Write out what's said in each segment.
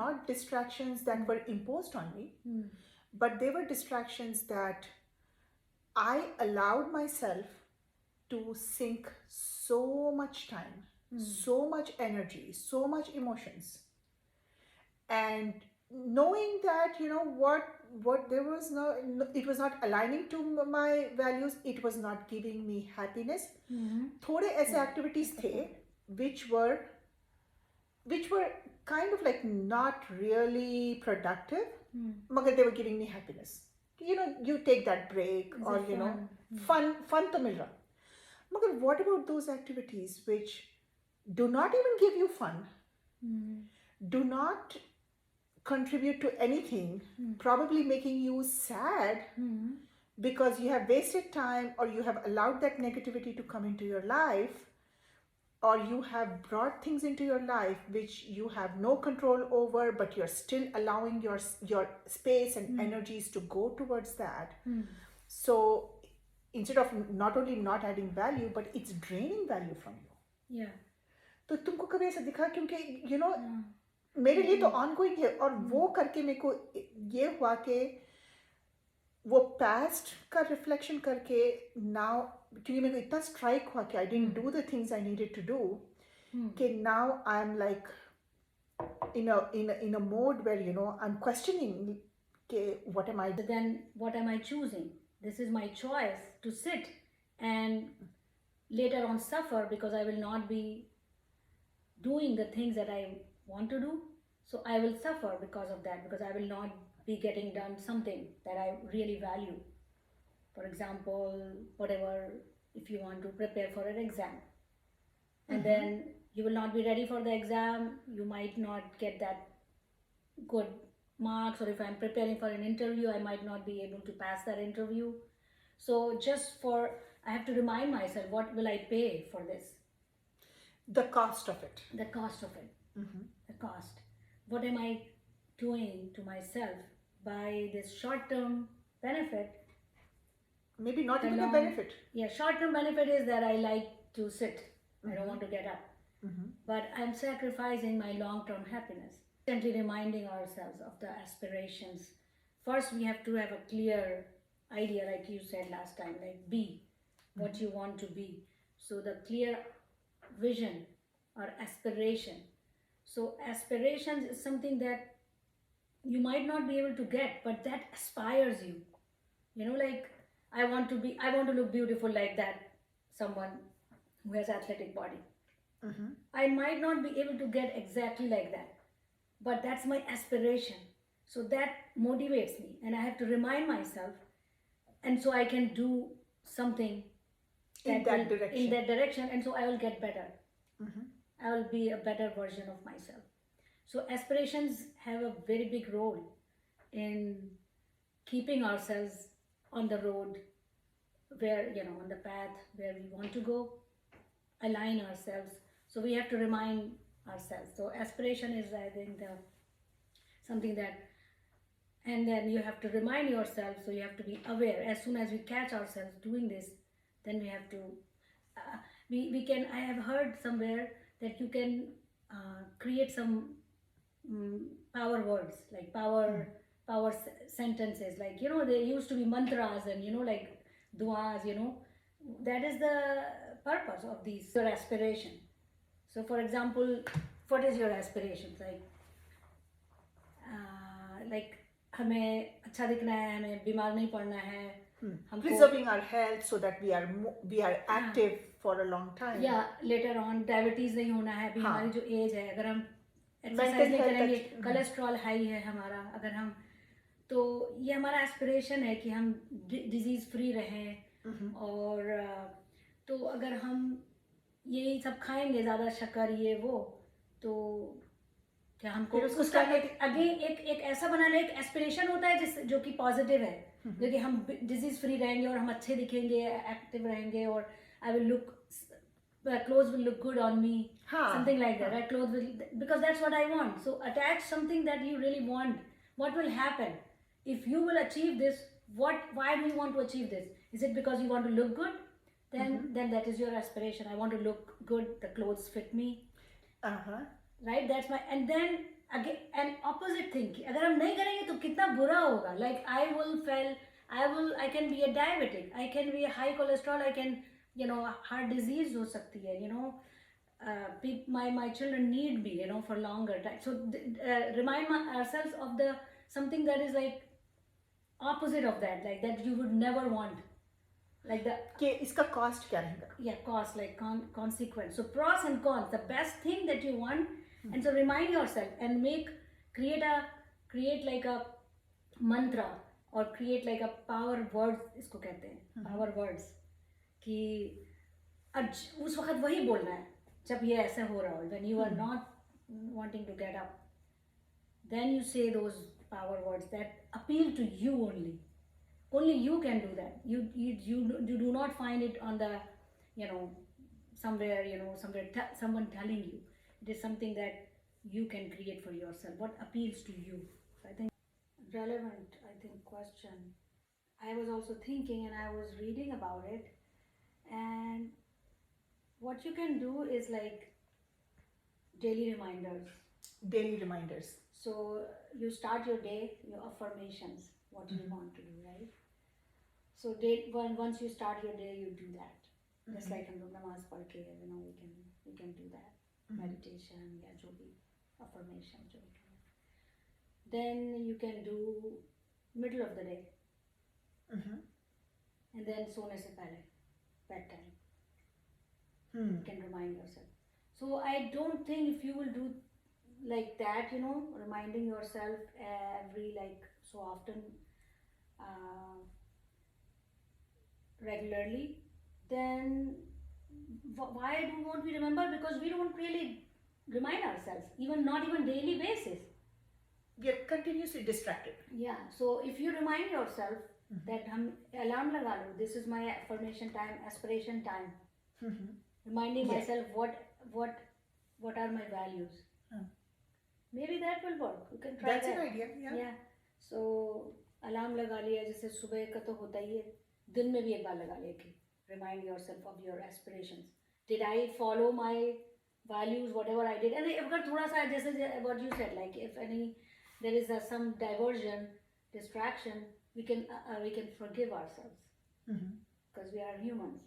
not distractions that were imposed on me, but they were distractions that I allowed myself to sink so much time, so much energy, so much emotions. And knowing that, what there was it was not aligning to my values, it was not giving me happiness. थोड़े ऐसे activities थे which were kind of like not really productive, मगर they were giving me happiness. You take that break, or fun to मिल रहा. मगर what about those activities which do not even give you fun, do not contribute to anything, probably making you sad because you have wasted time, or you have allowed that negativity to come into your life, or you have brought things into your life which you have no control over, but you're still allowing your space and energies to go towards that. So instead of not only not adding value, but it's draining value from you. तो तुमको कभी ऐसा दिखा? क्योंकि मेरे लिए तो ongoing है, और वो करके मेरे को ये हुआ कि वो पास्ट का रिफ्लेक्शन करके नाउ, क्योंकि मेरे को इतना स्ट्राइक हुआ कि I didn't do the things I needed to do, कि now I am like in a mode where I'm questioning, okay, what am I? Then what am I choosing? This is my choice to sit and later on suffer because I will not be doing the things that I want to do. So I will suffer because of that, because I will not be getting done something that I really value. For example, whatever, if you want to prepare for an exam, and then you will not be ready for the exam, you might not get that good marks, or if I'm preparing for an interview, I might not be able to pass that interview. So I have to remind myself, what will I pay for this? The cost of it. The cost of it. The cost. What am I doing to myself by this short-term benefit? Maybe not even a benefit. Yeah, short-term benefit is that I like to sit. I don't want to get up. But I'm sacrificing my long-term happiness. Constantly reminding ourselves of the aspirations. First, we have to have a clear idea, like you said last time, like be what you want to be. So the clear vision or aspiration. So aspirations is something that you might not be able to get, but that aspires you. Like I want to look beautiful like that, someone who has athletic body. I might not be able to get exactly like that, but that's my aspiration. So that motivates me, and I have to remind myself, and so I can do something in that direction, and so I will get better. I will be a better version of myself. So aspirations have a very big role in keeping ourselves on the road where, on the path where we want to go, align ourselves. So we have to remind ourselves. So aspiration is, I think, something that, and then you have to remind yourself, so you have to be aware. As soon as we catch ourselves doing this, then we have to, we can, I have heard somewhere that you can create some power words, like power sentences, like, there used to be mantras and, like duas, that is the purpose of these, your aspiration. So for example, what is your aspiration? Like हमें अच्छा दिखना है, हमें बीमार नहीं पड़ना है, preserving our health so that we are active for a long time. Yeah, later on diabetes नहीं होना है, अभी हमारी जो एज है, अगर हम एक्सरसाइज नहीं करेंगे, कोलेस्ट्रॉल हाई है हमारा, अगर हम, तो ये हमारा एस्पिरेशन है कि हम डिजीज फ्री रहें. और तो अगर हम यही सब खाएंगे, ज़्यादा शक्कर ये वो, तो क्या हमको उसका अगेन एक ऐसा बनाना, एक एस्पिरेशन होता है जो कि पॉजिटिव है, जो कि हम डिजीज फ्री रहेंगे और हम अच्छे दिखेंगे, एक्टिव रहेंगे, और I will look, clothes will look good on me, something like that, right? Clothes will, because that's what I want. So attach something that you really want. What will happen if you will achieve this? Why do you want to achieve this? Is it because you want to look good? Then that is your aspiration. I want to look good, the clothes fit me, right? That's my, and then again an opposite thing कि अगर हम नहीं करेंगे तो कितना बुरा होगा. Like I can be a diabetic, I can be a high cholesterol, I can, you know, heart disease हो सकती है, you know. My children need me, you know, for longer time. So remind ourselves of the something that is like opposite of that, like that you would never want, like the कि इसका cost क्या रहेगा? yeah, cost, like consequence. So pros and cons, the best thing that you want, and so remind yourself and create like a mantra, or create like a power words, इसको कहते हैं power words, कि आज उस वक्त वही बोलना है जब ये ऐसे हो रहा हो, when you are not wanting to get up, then you say those power words that appeal to you only. Only you can do that. You do not find it on the, you know, somewhere, you know, someone telling you. It is something that you can create for yourself. What appeals to you? So I think relevant, I think, question. I was also thinking and I was reading about it, and what you can do is like daily reminders. Daily reminders. So you start your day, your affirmations, what you want to do, right? So once you start your day, you do that. Just like हम लोग नमाज पढ़ के, you know, we can do that. Meditation या जो भी affirmation जो भी. Then you can do middle of the day. And then सोने से पहले, bedtime. You can remind yourself. So I don't think if you will do like that, you know, reminding yourself every like so often, regularly, then why won't we remember? Because we don't really remind ourselves, not even daily basis. We are continuously distracted. Yeah, so if you remind yourself that हम alarm लगा लो, this is my affirmation time, aspiration time, reminding myself what are my values. Maybe that will work. You can try That's that. an idea. Yeah. So alarm लगा लिया, जैसे सुबह का तो होता ही है, दिन में भी एक बार लगा लिया कि remind yourself of your aspirations. Did I follow my values, whatever I did? And अगर थोड़ा सा जैसे what you said, like if there is some diversion, distraction, we can forgive ourselves because we are humans.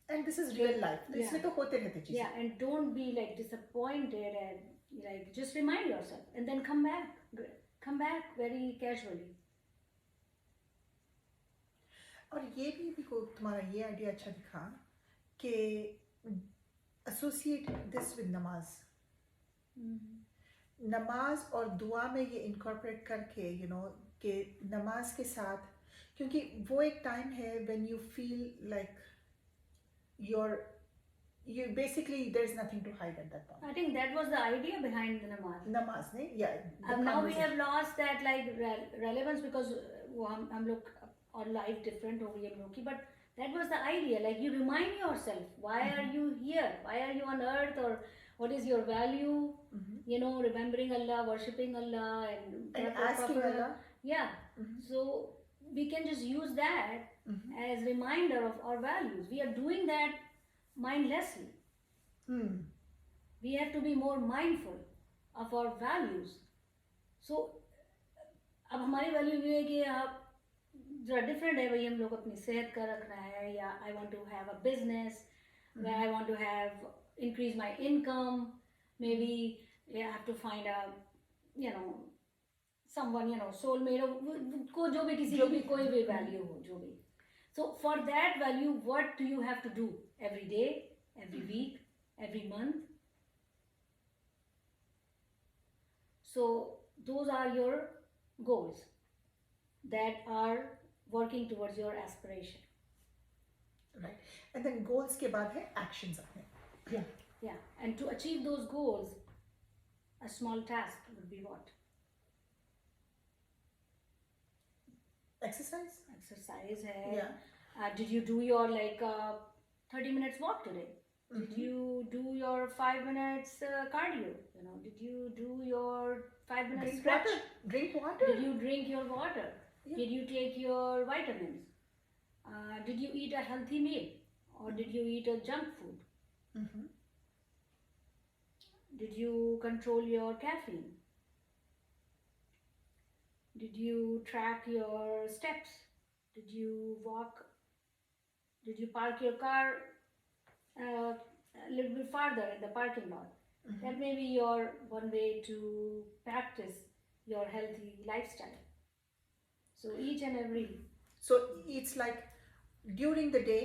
And this is real life. इसमें तो होते रहते चीजें. Yeah, and don't be like disappointed, and like just remind yourself and then come back very casually. और ये भी मेरे को तुम्हारा ये आइडिया अच्छा दिखा कि associate this with नमाज. नमाज और दुआ में ये incorporate करके, you know, कि नमाज के साथ, क्योंकि वो एक टाइम है when you feel like you basically there's nothing to hide at that point. I think that was the idea behind the namaz. Namaz, ne? Yeah. Now we have lost that like relevance because हम लोग और life different हो गई हम लोग की, but that was the idea. Like you remind yourself, why are you here? Why are you on earth? Or what is your value? You know, remembering Allah, worshipping Allah, and asking Allah. Yeah. So we can just use that as reminder of our values. We are doing that mindlessly. We have to be more mindful of our values. So अब हमारी value ये है कि आप जरा different है, भाई हम लोग अपनी सेहत का रखना है, या I want to have a business where I want to have increase my income, may be I have to find a you know someone, you know soulmate को, जो भी किसी की भी कोई भी वैल्यू हो, जो भी. So for that value, what do you have to do every day, every week, every month? So those are your goals that are working towards your aspiration. Right. And then goals के बाद है actions अपने. Yeah. And to achieve those goals, a small task would be what? Exercise है. Yeah. Did you do your 30 minutes walk today? Did you do your 5 minutes cardio? You know, did you do your 5 minutes stretch? Drink water. Did you drink your water? Yeah. Did you take your vitamins? Did you eat a healthy meal, or did you eat a junk food? Did you control your caffeine? Did you track your steps? Did you walk? Did you park your car a little bit farther in the parking lot? That may be your one way to practice your healthy lifestyle. So each and every. So it's like during the day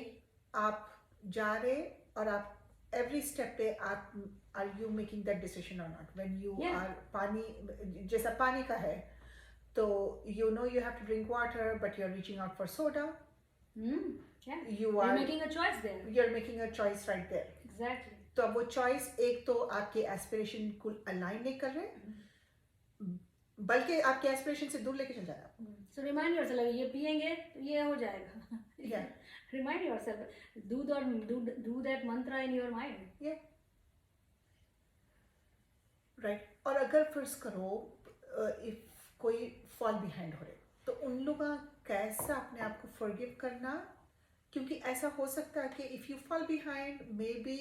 आप जा रहे और आप every step पे आप are you making that decision or not when you are पानी जैसा पानी का है तो you know you have to drink water but you're reaching out for soda. You're making a choice there. You're making a choice right there. Exactly. तो अब वो choice एक तो आपके aspiration को align नहीं कर रहे बल्कि आपके aspiration से दूर लेके चल जा रहा है. So remind yourself ये पिएंगे तो ये हो जाएगा. Yeah. Remind yourself. Do that mantra in your mind. Yeah. Right. और अगर फर्ज करो if कोई fall behind हो रहे तो उन लोगों का कैसा अपने आप को forgive करना क्योंकि ऐसा हो सकता है कि if you fall behind maybe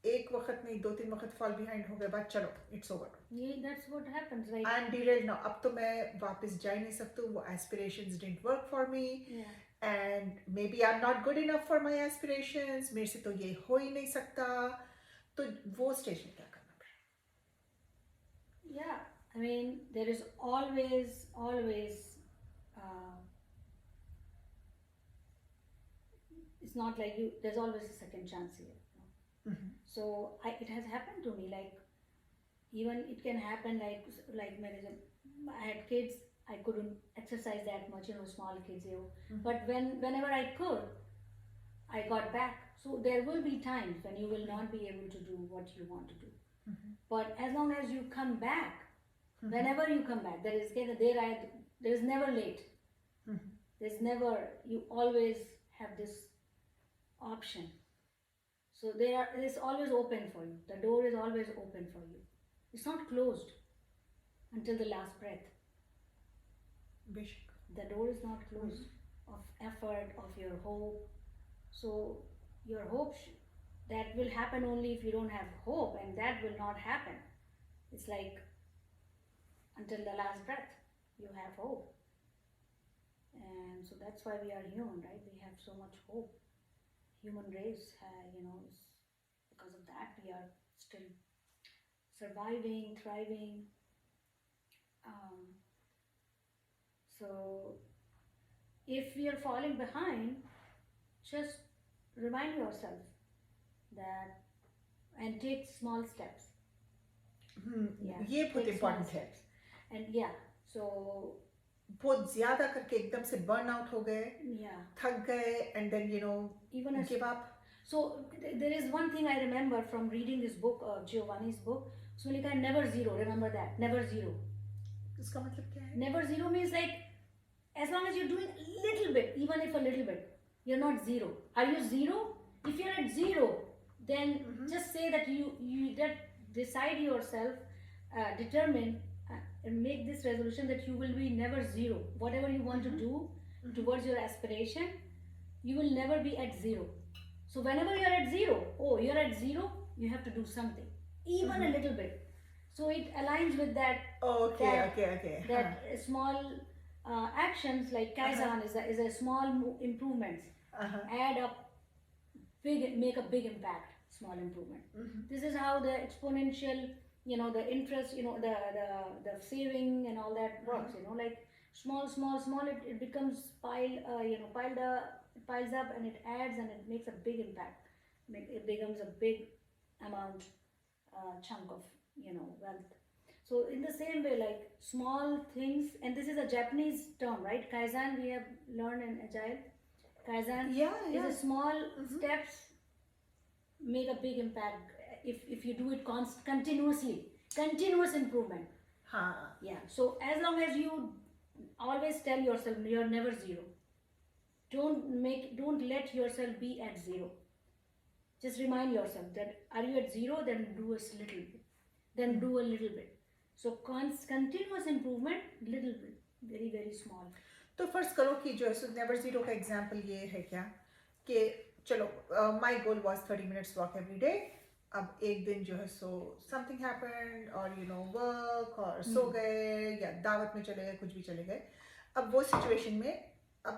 एक वक्त नहीं 2-3 वक्त fall behind हो गए बाद चलो it's over. Yeah, that's what happens, right? I'm derailed now. अब तो मैं वापस जा ही नहीं सकती हूँ. वो aspirations didn't work for me. Yeah. And maybe I'm not good enough for my aspirations. मेरे से तो ये हो ही नहीं सकता. तो वो stage में क्या करना पड़ेगा? Yeah, I mean there is always it's not like you. There's always a second chance here. So it has happened to me. Like even it can happen like I had kids. I couldn't exercise that much, small kids. But whenever I could, I got back. So there will be times when you will not be able to do what you want to do. But as long as you come back, whenever you come back, there is never late. There's never, you always have this option. So it's always open for you. The door is always open for you. It's not closed until the last breath. The door is not closed of effort, of your hope. So your hope that will happen only if you don't have hope, and that will not happen. It's like until the last breath you have hope. And so that's why we are human, right? We have so much hope. Human race, is because of that we are still surviving, thriving. So if we are falling behind, just remind yourself that and take small steps. ये बहुत important है. And so बहुत ज़्यादा करके एकदम से burn out हो गए, थक गए, and then even give up. So there is one thing I remember from reading this book, Giovanni's book. So like never zero. Remember that, never zero. इसका मतलब क्या है? Never zero means like as long as you're doing a little bit, even if a little bit, you're not zero. Are you zero? If you're at zero, then just say that you decide yourself, determine and make this resolution that you will be never zero. Whatever you want to do towards your aspiration, you will never be at zero. So whenever you're at zero, you have to do something, even a little bit. So it aligns with that. Okay. That small actions like Kaizen is a small improvements add up, make a big impact. Small improvement. This is how the exponential, the interest, the saving and all that works. Like small, it becomes piled up, it piles up and it adds and it makes a big impact. It becomes a big amount, chunk of wealth. So in the same way, like small things, and this is a Japanese term, right? Kaizen we have learned in Agile. Kaizen is a small steps make a big impact if you do it continuously. Continuous improvement. So as long as you always tell yourself you're never zero. Don't let yourself be at zero. Just remind yourself that are you at zero, then do a little bit. Then do a little bit. So continuous improvement, little bit, very, very small. तो फर्ज करो कि जो है never zero का example ये है क्या कि चलो my goal was 30 minutes walk every day. अब एक दिन जो है सो समथिंग हैपेंड और यू नो वर्क और सो गए या दावत में चले गए, कुछ भी चले गए, अब वो सिचुएशन में अब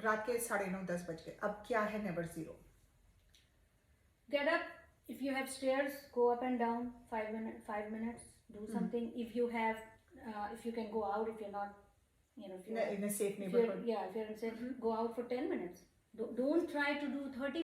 रात के 9:30-10 बज गए, अब क्या है never zero? Get up. If you have stairs, go up and down 5 minutes. Do something. If you have, if you can go out, if you're not, if you're in a safe if you're, neighborhood. yeah, if you're in safe, go out for 10 minutes. Don't try to do 30